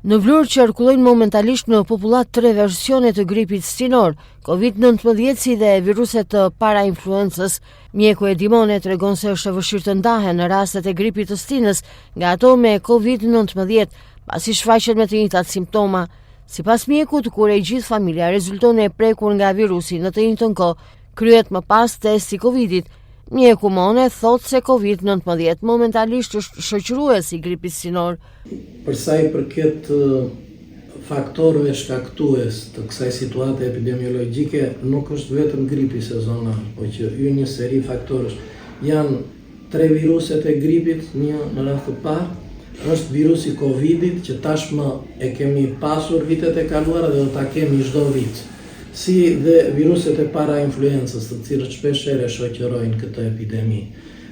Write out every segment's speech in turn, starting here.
Në Vlorë qarkullojnë momentalisht në popullat 3 versione të gripit stinor, COVID-19 si dhe viruset të para-influencës. Mjeku Edimone tregon se është e vështirë të ndahen në rastet e gripit të stinës nga ato me COVID-19, pasi shfaqen me të njëjtat simptoma. Sipas mjekut, kur e gjithë familja rezulton e prekur nga virusi në të njëjtën kohë, kryhet më pas testi Covidit. Mjeku Mone thot se COVID-19 momentalisht është shoqërues i gripit stinor. Për sa i përket faktorëve shkaktues të kësaj situate epidemiologjike, nuk është vetëm gripi sezonal, po që një seri faktorësh. Janë 3 viruset e gripit, një në rast të parë, është virusi Covidit që tashmë e kemi pasur vitet e kaluara dhe do ta kemi çdo vit. Si dhe viruset e para-influencës, të cilët shpeshherë shoqërojnë këtë epidemi.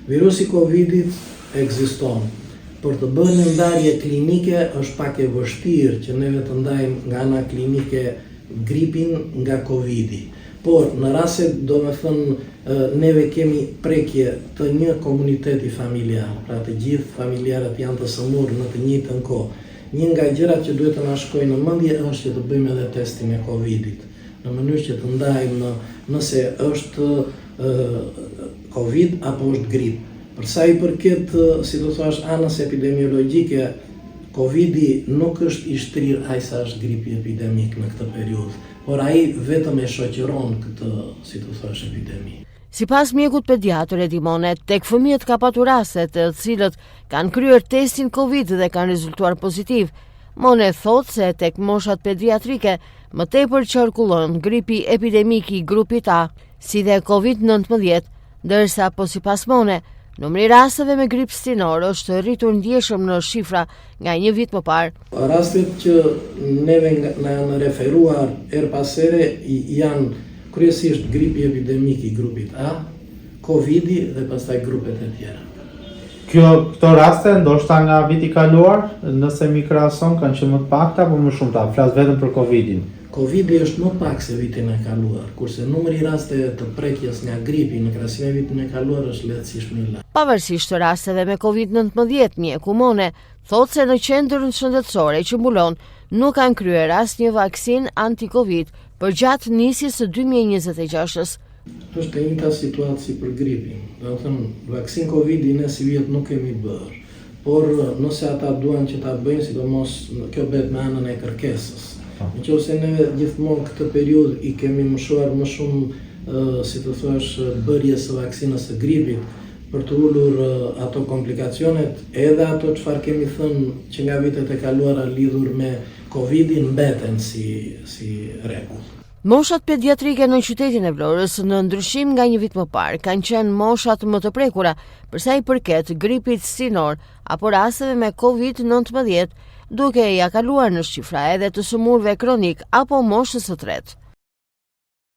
Virusi Covidit ekziston. Për të bërë një ndarje klinike është pak e vështirë që neve të ndajmë nga ana klinike gripin nga Covidi. Por në raste, do me thënë, neve kemi prekje të një komuniteti familjar, pra të gjithë familjarët janë të sëmurë në të njëjtën kohë. Një nga gjërat që duhet të na shkojnë në mendje është që të bëjmë edhe testin e Covidit, në mënyrë që të ndajmë nëse është Covid apo është grip. Për sa i përket, si do thash, anës epidemiologjike, Covidi nuk është i shtrirë aq sa është gripi epidemik në këtë periudhë, por ai vetëm e shoqëron këtë, si do thash, epidemi. Sipas mjekut pediatër Edimone, tek fëmijët ka patur raste të cilët kanë kryer testin Covid dhe kanë rezultuar pozitiv. Mone thot se tek moshat pediatrike më tepër qarkullon gripi epidemik i grupit A, si dhe COVID-19, ndërsa po sipas Mone, numri i rasteve me grip stinor është rritur ndjeshëm në shifra nga një vit më parë. Rastet që neve na janë referuar her pas here janë kryesisht gripi epidemik i grupit A, Covidi dhe pastaj grupet e tjera. Këto raste, ndoshta nga viti kaluar, nëse mi krahason, kanë qenë më të pakta apo më shumëta? Flas vetëm për Covidin. Covidi është më pak se vitin e kaluar, kurse numri i rasteve të prekjes nga gripi në krahasim me vitin e kaluar është lehtësisht më i lartë. Pavarësisht të rasteve me COVID-19, mjeku Mone thot se në qendrën shëndetësore që mbulon nuk kanë kryer asnjë vaksinë anti-Covid përgjatë nisjes së 2026-s. Është e njëjta situatë si për gripin. Do të thënë, vaksinë Covidi ne si vjet nuk kemi bërë, por nëse ata duan që ta bëjnë, sidomos kjo bëhet me anën e kërkesës. Nëse ne gjithmonë këtë periudhë i kemi mëshuar më shumë, si të thuash, bërjes së vaksinës së gripit për të ulur ato komplikacionet, edhe ato çfarë kemi thënë që nga vitet e kaluara lidhur me Covidin mbeten si rregull. Moshat pediatrike në qytetin e Vlorës, në ndryshim nga një vit më parë, kanë qenë moshat më të prekura përsa i përket gripit stinor apo rasteve me COVID-19, duke ja kaluar në shifra edhe të sëmurëve kronik apo moshës së tretë.